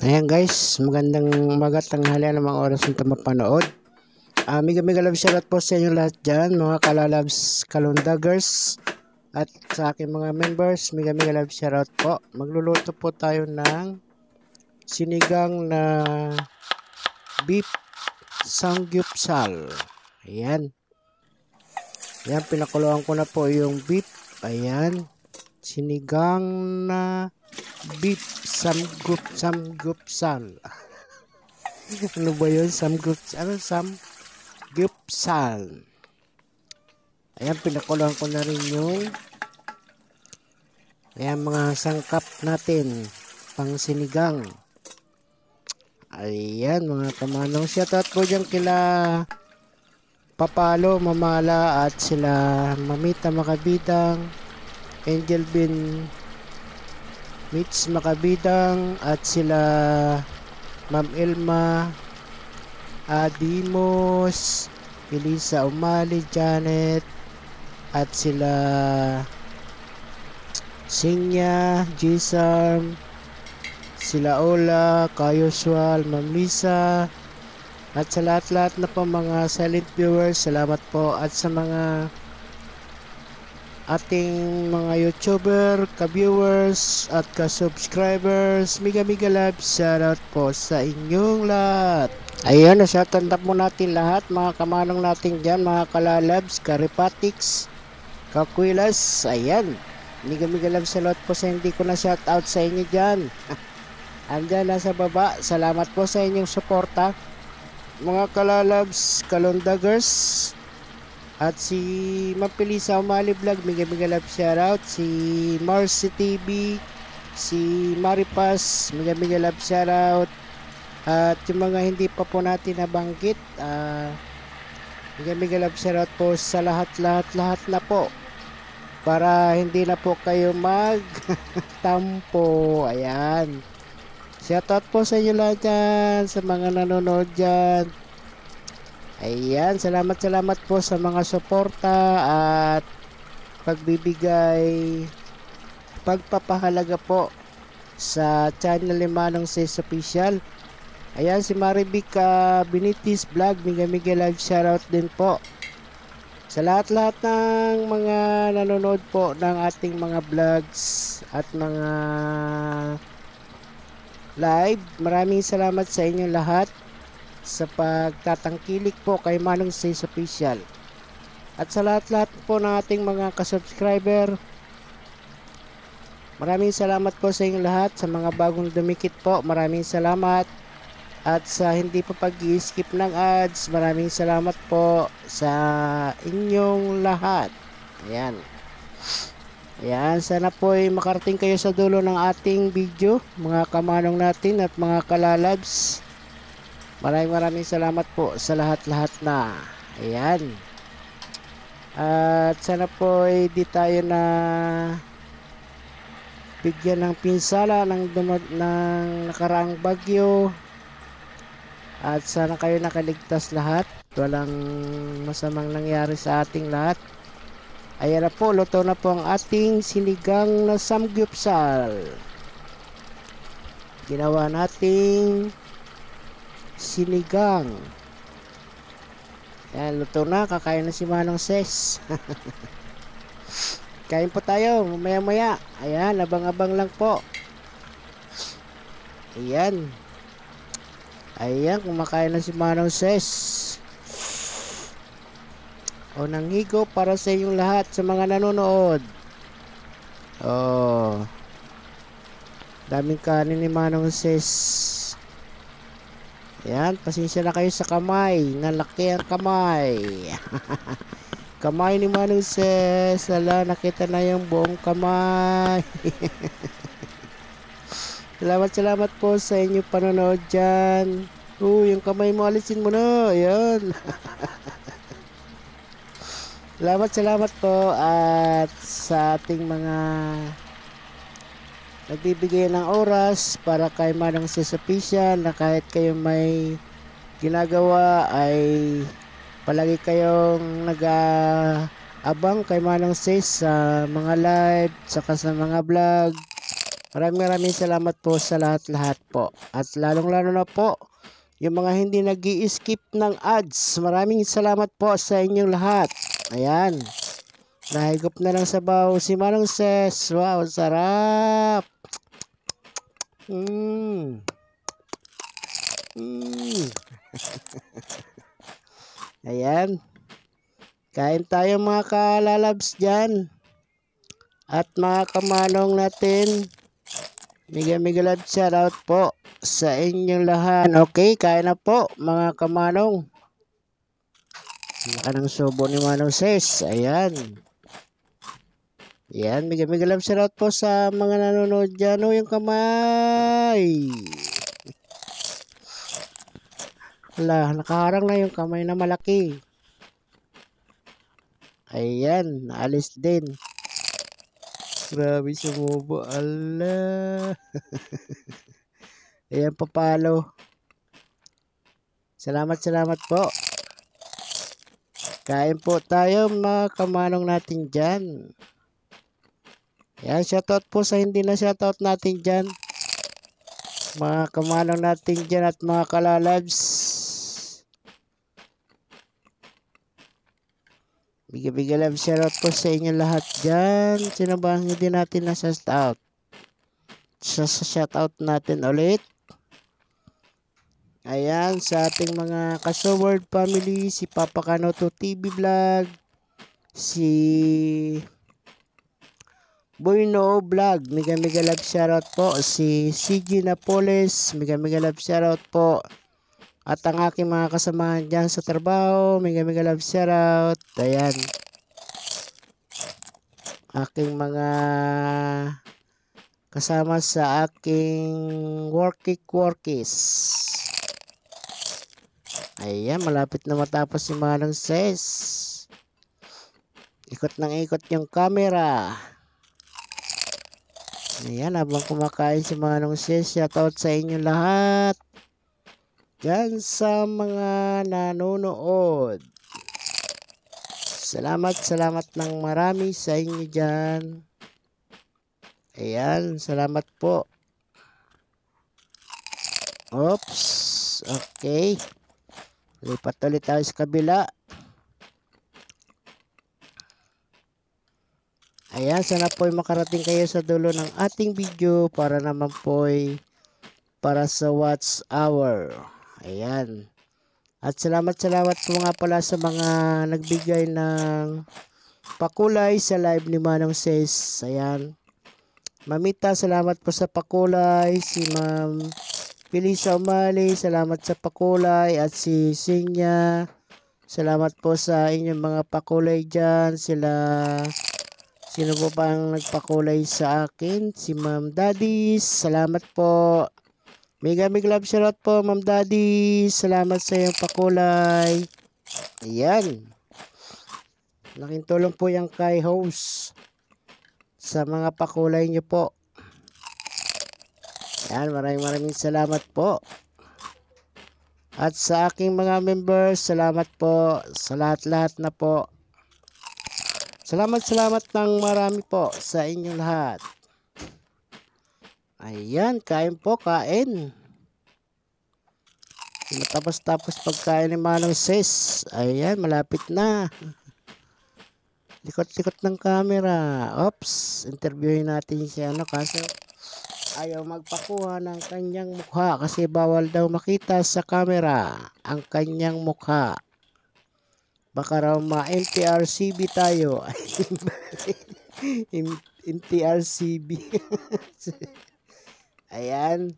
Ayan guys, magandang umaga, tanghali ng mga oras nito mapanood. Mega love shoutout po sa inyo lahat dyan, mga kalalabs, kalundagers, at sa aking mga members, mega love shoutout po. Magluluto po tayo ng sinigang na beef samgyupsal. Ayan. Ayan, pinakuluan ko na po yung beef. Ayan. Sinigang na beef samgyupsal. Ano ba yun? Samgyupsal. Ayan, pinakuluan ko na rin yung mga sangkap natin pang sinigang. Ayan, mga kamanong, shoutout po dyan kila Papalo, Mamala, at sila Mamita Makabidang, Angel Bin Mitch Makabidang, at sila Ma'am Elma, Adimos, Elisa Umali, Janet, at sila Sinya, Jisam, sila Ola, Kayoswal, Ma'am Lisa, at sa lahat-lahat na po mga silent viewers, salamat po. At sa mga ating mga YouTuber, ka-viewers at ka-subscribers, mega love shoutout po sa inyong lahat. Ayun, na-shoutout na po natin lahat, mga kamanong natin dyan, mga kalalabs, karipatics, kakwilas. Ayan, mega love shoutout po sa hindi ko na shoutout sa inyo dyan. Andyan nasa baba, salamat po sa inyong suporta, mga kalalabs, kalundagers. At si Mapilisa Umali Vlog, mega love shoutout. Si Marcy TV, si Maripas, mega love shoutout. At yung mga hindi pa po natin nabanggit, mega love shoutout po sa lahat na po, para hindi na po kayo magtampo. Ayan, shoutout po sa inyo lahat dyan, sa mga nanonood dyan. Ayan, salamat po sa mga suporta at pagbibigay, pagpapahalaga po sa channel ni Manong Ses Official. Ayan, si Marivic Benitis Vlog, mega love shoutout din po sa lahat ng mga nanonood po ng ating mga vlogs at mga live. Maraming salamat sa inyo lahat sa pagtatangkilik po kay Manong Ses Official. At sa lahat po ng ating mga kasubscriber, maraming salamat po sa inyo lahat. Sa mga bagong dumikit po, maraming salamat. At sa hindi pa pag-i-skip ng ads, maraming salamat po sa inyong lahat. Ayan. Ayan, sana po ay makarating kayo sa dulo ng ating video, mga kamanong natin at mga kalalabs. Maraming salamat po sa lahat na. Ayan. At sana po ay di tayo na bigyan ng pinsala ng nakaraang bagyo. At sana kayo nakaligtas lahat. Walang masamang nangyari sa ating lahat. Ayan na po, luto na po ang ating sinigang na samgyupsal. Ginawa nating sinigang. Ayan, luto na. Kakain na si Manong Ses. Kain po tayo maya. Ayan, abang-abang lang po. Ayan, kumakain na si Manong Ses. O, nanghigo para sa inyong lahat, sa mga nanonood. Oh, daming kanin ni Manong Ses. Ayan, pasensya na kayo sa kamay. Nalaki ang kamay. Kamay ni Manong Ses. Ala, nakita na yung buong kamay. Salamat po sa inyong panonood dyan. Yung kamay mo, alisin mo na. Ayan. Salamat po. At sa ating mga nagbibigay ng oras para kay Manong Ses Official, na kahit kayo may ginagawa ay palagi kayong nag-abang kay Manong Ses sa mga live saka sa mga vlog. Maraming salamat po sa lahat-lahat po. At lalong-lalo na po, yung mga hindi nag-i-skip ng ads. Maraming salamat po sa inyong lahat. Ayan. Nahigop na lang sabaw si Manong Ses. Wow, sarap. Ayan. Kain tayo mga kalalabs dyan. At mga kamanong natin. Mega love shoutout po sa inyong lahat. Okay, kain na po mga kamanong. Laka ng subo ni Manong Ses. Ayan. Ayan, mega love shoutout po sa mga nanonood dyan. O, yung kamay. Wala, nakaharang na yung kamay na malaki. Ayan, naalis din. Grabe sumubo. Allah. Ayan, papalo. Salamat po. Kain po tayo mga kamanong natin dyan. Ayan, shoutout po sa hindi na shoutout natin dyan. Mga kamanong natin dyan at mga kalalabs. Bigay love shoutout po sa inyo lahat dyan. Sino ba hindi natin na shoutout? Shoutout natin ulit. Ayan, sa ating mga Kasoword family, si Papa Kanoto TV Vlog, si Boyno Vlog, mega love shoutout po. Si CG Napoles, mega love shoutout po. At ang aking mga kasamahan dyan sa trabaho, mega love shoutout. Ayan. Aking mga kasama sa aking workies. Ayan, malapit na matapos si Manong Ses. Ikot ng ikot yung camera. Ayan, habang kumakain si Manong Ses, shoutout sa inyo lahat. Diyan sa mga nanonood. Salamat ng marami sa inyo dyan. Ayan, salamat po. Oops, okay. Lipat ulit tayo sa kabila. Ayan, sana po'y makarating kayo sa dulo ng ating video para naman po'y para sa watch hour. Ayan. At salamat po nga pala sa mga nagbigay ng pakulay sa live ni Manong Ses. Ayan. Mamita, salamat po sa pakulay. Si Ma'am Felisa Umali, salamat sa pakulay. At si Sinya, salamat po sa inyong mga pakulay dyan. Sino po pang nagpakulay sa akin? Si Ma'am Daddy, salamat po. Mega love shoutout po, Ma'am Daddy. Salamat sa iyong pakulay. Ayan. Laking tulong po yung kay host sa mga pakulay nyo po. Ayan, maraming salamat po. At sa aking mga members, salamat po sa lahat na po. Salamat ng marami po sa inyong lahat. Ayan, kain po, kain. Matapos pagkain ni Manong Ses. Ayan, malapit na. Likot ng camera. Oops, interviewin natin siya. Kaso ayaw magpakuha ng kanyang mukha kasi bawal daw makita sa camera ang kanyang mukha. Baka raw ma-NTRCB tayo. NTRCB. Ayan.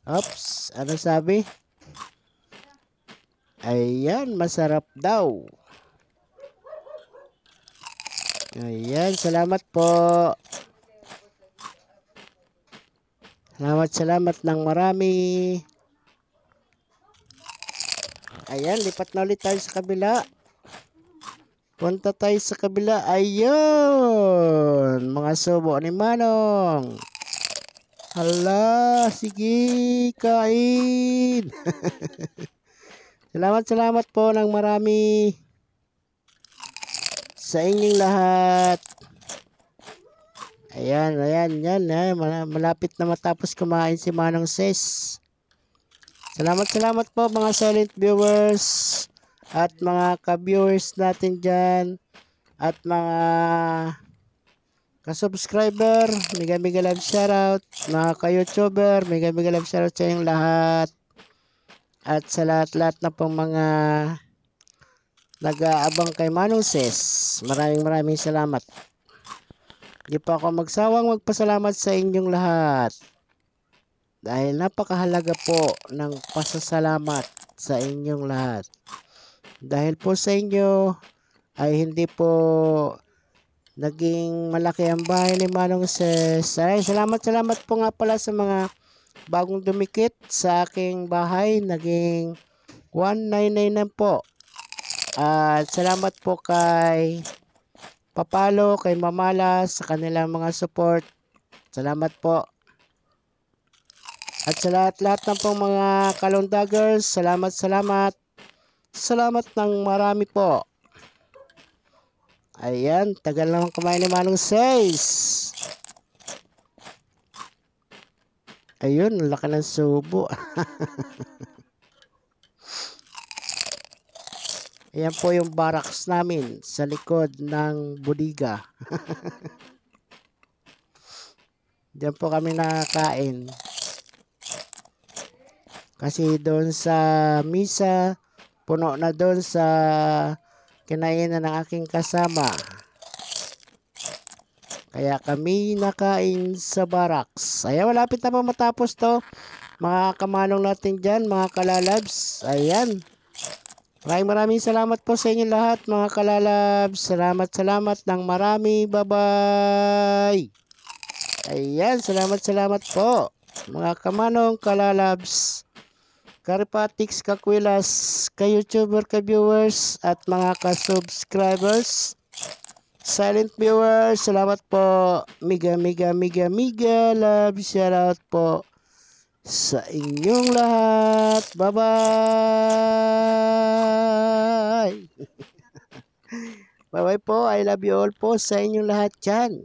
Oops, ano sabi? Ayan, masarap daw. Ayan, salamat po. Salamat ng marami. Ayan, lipat na ulit tayo sa kabila. Punta tayo sa kabila. Ayun, mga subo ni Manong. Hala, sige, kain. Salamat po ng marami sa inyong lahat. Ayan, ayan, yan. Malapit na matapos kumain si Manong Ses. Salamat po mga silent viewers at mga ka-viewers natin dyan at mga ka-subscriber. Mega mega love shoutout. Mga ka-YouTuber, mega mega love shoutout sa inyong lahat. At sa lahat-lahat na pong mga nag-aabang kay Manong Ses. Maraming salamat. Di pa ako magsawang magpasalamat sa inyong lahat. Dahil napakahalaga po ng pasasalamat sa inyong lahat. Dahil po sa inyo ay hindi po naging malaki ang bahay ni Manong Ses. Ay, salamat po nga pala sa mga bagong dumikit sa aking bahay. Naging 199 po. At salamat po kay Papalo, kay Mamala sa kanilang mga support. Salamat po. At sa lahat-lahat ng pong mga kalondagers, salamat. Salamat ng marami po. Ayan, tagal naman kumain ni Manong Ses. Ayun, laki ng subo. Ayan po yung barracks namin sa likod ng bodega. Diyan po kami nakakain. Kasi doon sa misa, puno na doon sa kinainan ng aking kasama. Kaya kami nakain sa barracks. Ayan, malapit na po matapos to. Mga kamanong natin dyan, mga kalalabs. Ayan. Maraming salamat po sa inyo lahat, mga kalalabs. Salamat ng marami. Bye-bye. Ayan, salamat po. Mga kamanong kalalabs, karipatiks, kakwilas, ka-YouTuber, ka-viewers, at mga ka-subscribers. Silent viewers, salamat po. Mega love shoutout po sa inyong lahat. Bye-bye. Bye-bye po. I love you all po sa inyong lahat dyan.